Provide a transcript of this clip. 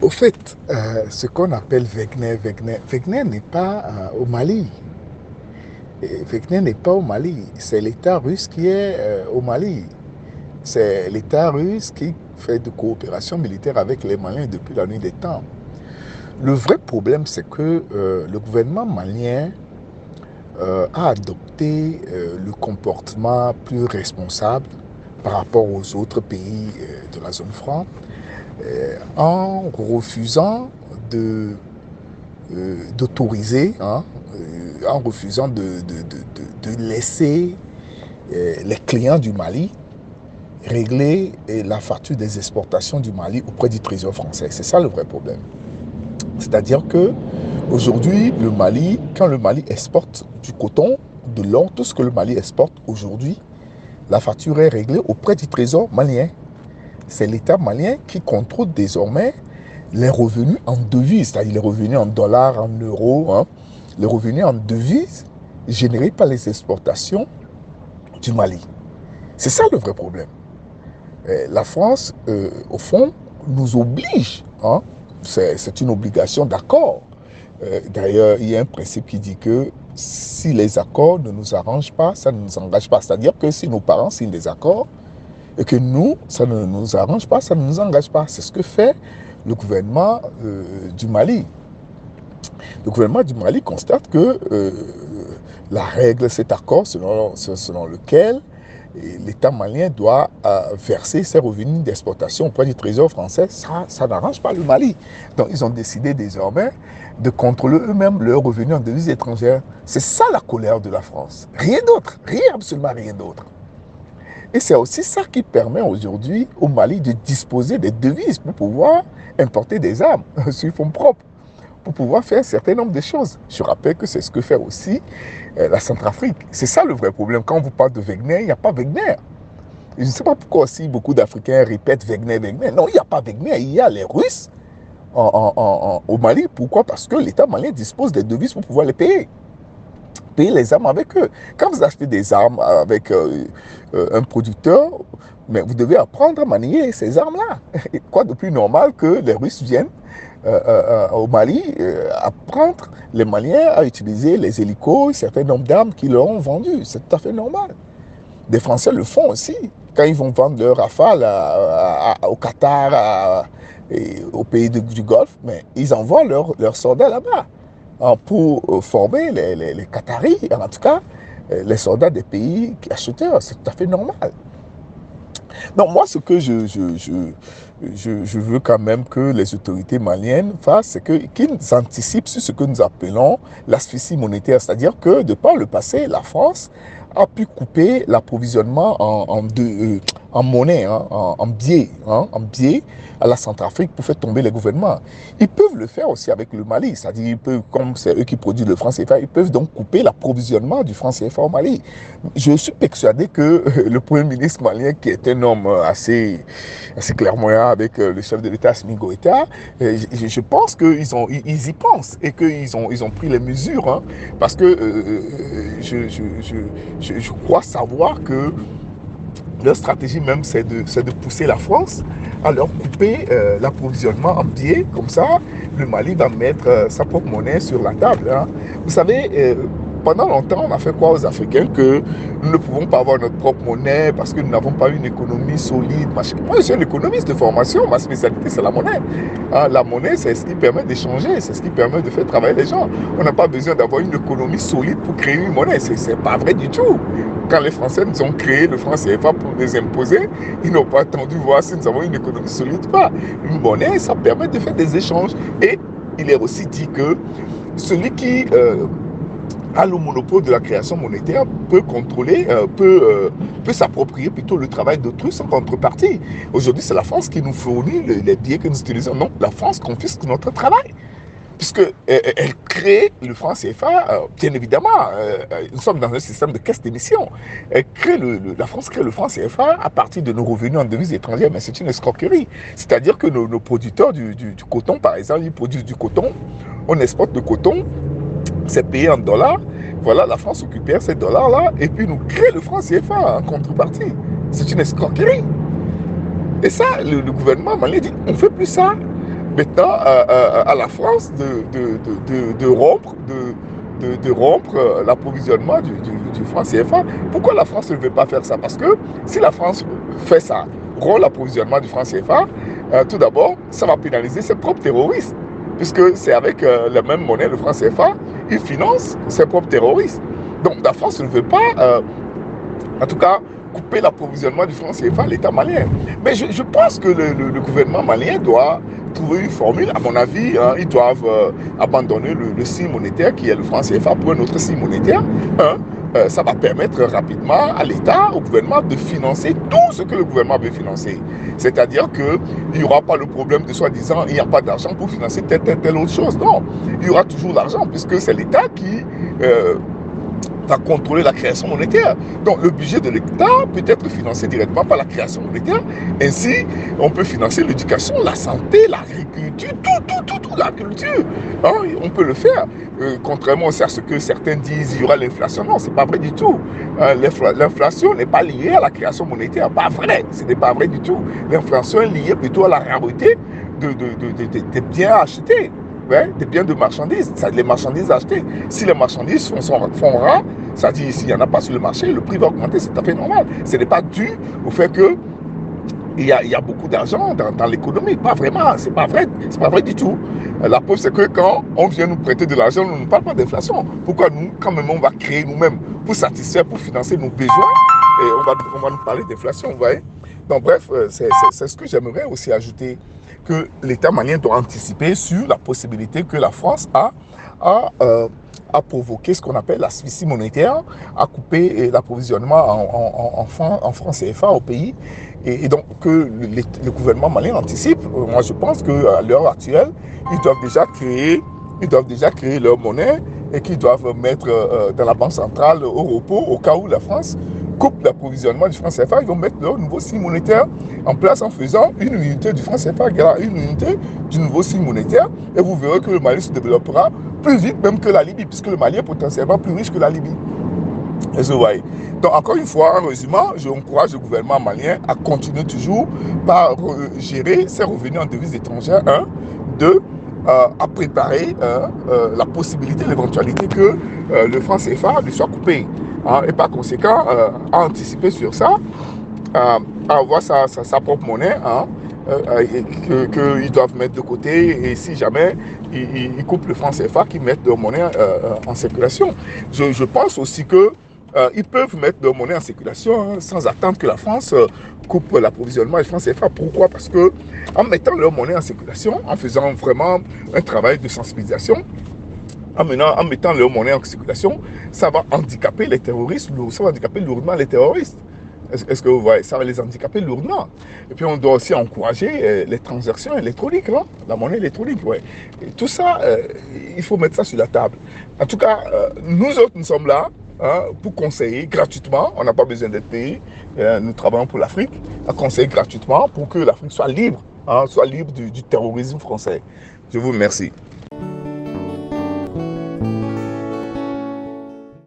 Au fait, ce qu'on appelle Wegner n'est pas au Mali. Et Wegner n'est pas au Mali. C'est l'État russe qui est au Mali. C'est l'État russe qui fait de coopération militaire avec les Maliens depuis la nuit des temps. Le vrai problème, c'est que le gouvernement malien a adopté le comportement plus responsable par rapport aux autres pays de la zone franc en refusant de d'autoriser, en refusant de laisser les clients du Mali régler la facture des exportations du Mali auprès du Trésor français. C'est ça le vrai problème. C'est-à-dire que aujourd'hui, le Mali, quand le Mali exporte du coton, de l'or, tout ce que le Mali exporte aujourd'hui, la facture est réglée auprès du Trésor malien. C'est l'État malien qui contrôle désormais les revenus en devises, c'est-à-dire les revenus en dollars, en euros, les revenus en devises générés par les exportations du Mali. C'est ça le vrai problème. La France, au fond, nous oblige, c'est une obligation d'accord. D'ailleurs, il y a un principe qui dit que si les accords ne nous arrangent pas, ça ne nous engage pas. C'est-à-dire que si nos parents signent des accords et que nous, ça ne nous arrange pas, ça ne nous engage pas. C'est ce que fait le gouvernement du Mali. Le gouvernement du Mali constate que la règle, cet accord selon lequel l'État malien doit verser ses revenus d'exportation auprès du Trésor français, ça n'arrange pas le Mali. Donc ils ont décidé désormais de contrôler eux-mêmes leurs revenus en devises étrangères. C'est ça la colère de la France. Rien d'autre, absolument rien d'autre. Et c'est aussi ça qui permet aujourd'hui au Mali de disposer des devises pour pouvoir importer des armes sur fonds propres, pour pouvoir faire un certain nombre de choses. Je rappelle que c'est ce que fait aussi la Centrafrique. C'est ça le vrai problème. Quand on vous parle de Wegner, il n'y a pas Wegner. Je ne sais pas pourquoi aussi beaucoup d'Africains répètent Wegner. Non, il n'y a pas Wegner. Il y a les Russes au Mali. Pourquoi? Parce que l'État malien dispose des devises pour pouvoir les payer les armes avec eux. Quand vous achetez des armes avec un producteur, mais vous devez apprendre à manier ces armes-là. Quoi de plus normal que les Russes viennent au Mali apprendre les Maliens à utiliser les hélicos, un certain nombre d'armes qu'ils leur ont vendues. C'est tout à fait normal. Des Français le font aussi. Quand ils vont vendre leur Rafale au Qatar, et aux pays du Golfe, mais ils envoient leurs soldats là-bas pour former les Qataris, en tout cas, les soldats des pays acheteurs. C'est tout à fait normal. Donc moi, ce que je veux quand même que les autorités maliennes fassent, c'est qu'ils anticipent sur ce que nous appelons l'asphyxie monétaire. C'est-à-dire que, de par le passé, la France a pu couper l'approvisionnement en monnaie, en billets à la Centrafrique pour faire tomber les gouvernements. Ils peuvent le faire aussi avec le Mali, c'est-à-dire comme c'est eux qui produisent le franc CFA, ils peuvent donc couper l'approvisionnement du franc CFA au Mali. Je suis persuadé que le Premier ministre malien, qui est un homme assez clairvoyant avec le chef de l'État, Assimi Goïta, je pense qu'ils y pensent et qu'ils ont pris les mesures, parce que je crois savoir que leur stratégie même, c'est de pousser la France à leur couper l'approvisionnement en billets. Comme ça, le Mali va mettre sa propre monnaie sur la table. Vous savez, pendant longtemps, on a fait quoi aux Africains? Que nous ne pouvons pas avoir notre propre monnaie parce que nous n'avons pas une économie solide. Moi, je suis un économiste de formation. Ma spécialité, c'est la monnaie. La monnaie, c'est ce qui permet d'échanger. C'est ce qui permet de faire travailler les gens. On n'a pas besoin d'avoir une économie solide pour créer une monnaie. C'est pas vrai du tout. Quand les Français nous ont créé le franc CFA pour les imposer, ils n'ont pas attendu voir si nous avons une économie solide ou pas. Une monnaie, ça permet de faire des échanges. Et il est aussi dit que celui qui a le monopole de la création monétaire peut contrôler, peut s'approprier plutôt le travail d'autrui sans contrepartie. Aujourd'hui, c'est la France qui nous fournit les billets que nous utilisons. Non, la France confisque notre travail. Puisqu'elle crée le franc CFA, bien évidemment, nous sommes dans un système de caisse d'émission. La France crée le franc CFA à partir de nos revenus en devises étrangères, mais c'est une escroquerie. C'est-à-dire que nos producteurs du coton, par exemple, ils produisent du coton, on exporte le coton, c'est payé en dollars. Voilà, la France récupère ces dollars-là et puis nous crée le franc CFA en contrepartie. C'est une escroquerie. Et ça, le gouvernement malien dit, on ne fait plus ça. maintenant à la France de rompre, de rompre l'approvisionnement du franc CFA. Pourquoi la France ne veut pas faire ça? Parce que si la France fait ça, rompt l'approvisionnement du franc CFA, tout d'abord, ça va pénaliser ses propres terroristes. Puisque c'est avec la même monnaie, le franc CFA, il finance ses propres terroristes. Donc la France ne veut pas, en tout cas, couper l'approvisionnement du franc CFA à l'État malien. Mais je pense que le gouvernement malien doit trouver une formule. À mon avis, hein, ils doivent abandonner le signe monétaire qui est le franc CFA pour un autre signe monétaire. Ça va permettre rapidement à l'État, au gouvernement, de financer tout ce que le gouvernement veut financer. C'est-à-dire qu'il n'y aura pas le problème de soi-disant il n'y a pas d'argent pour financer telle autre chose. Non, il y aura toujours l'argent puisque c'est l'État qui va contrôler la création monétaire. Donc le budget de l'État peut être financé directement par la création monétaire. Ainsi, on peut financer l'éducation, la santé, l'agriculture, tout, la culture. Hein, on peut le faire. Contrairement à ce que certains disent, il y aura l'inflation. Non, c'est pas vrai du tout. L'inflation n'est pas liée à la création monétaire. Pas vrai. Ce n'est pas vrai du tout. L'inflation est liée plutôt à la rareté des biens achetés. Ouais, des biens de marchandises, les marchandises achetées. Si les marchandises font rares, ça dit s'il n'y en a pas sur le marché, le prix va augmenter, c'est tout à fait normal. Ce n'est pas dû au fait que il y a beaucoup d'argent dans l'économie. Pas vraiment, c'est pas vrai du tout. La preuve, c'est que quand on vient nous prêter de l'argent, on ne parle pas d'inflation. Pourquoi nous, quand même, on va créer nous-mêmes pour satisfaire, pour financer nos besoins, et on va nous parler d'inflation, vous voyez? Donc bref, c'est ce que j'aimerais aussi ajouter, que l'État malien doit anticiper sur la possibilité que la France a provoqué ce qu'on appelle l'asphyxie monétaire, a coupé l'approvisionnement en francs CFA au pays, et donc que le gouvernement malien anticipe. Moi je pense qu'à l'heure actuelle, ils doivent déjà créer leur monnaie et qu'ils doivent mettre dans la banque centrale au repos au cas où la France coupe l'approvisionnement du franc CFA. Ils vont mettre leur nouveau signe monétaire en place en faisant une unité du franc CFA qui a une unité du nouveau signe monétaire, et vous verrez que le Mali se développera plus vite même que la Libye, puisque le Mali est potentiellement plus riche que la Libye. Et vous voyez. Donc encore une fois, en résumant, j'encourage le gouvernement malien à continuer toujours par gérer ses revenus en devises étrangères, 1, 2, à préparer la possibilité, l'éventualité que le franc CFA lui soit coupé. Hein, et par conséquent, à anticiper sur ça, à avoir sa propre monnaie, hein, qu'ils doivent mettre de côté, et si jamais ils coupent le franc CFA, qu'ils mettent leur monnaie en circulation. Je pense aussi que ils peuvent mettre leur monnaie en circulation hein, sans attendre que la France coupe l'approvisionnement du franc CFA. Pourquoi? Parce que en mettant leur monnaie en circulation, en faisant vraiment un travail de sensibilisation, en mettant leur monnaie en circulation, ça va handicaper les terroristes, ça va handicaper lourdement les terroristes. Est-ce que vous voyez? Ça va les handicaper lourdement. Et puis on doit aussi encourager les transactions électroniques, hein, la monnaie électronique. Ouais. Et tout ça, il faut mettre ça sur la table. En tout cas, nous autres, nous sommes là hein, pour conseiller gratuitement. On n'a pas besoin d'être payé. Nous travaillons pour l'Afrique, à conseiller gratuitement pour que l'Afrique soit libre, hein, soit libre du terrorisme français. Je vous remercie.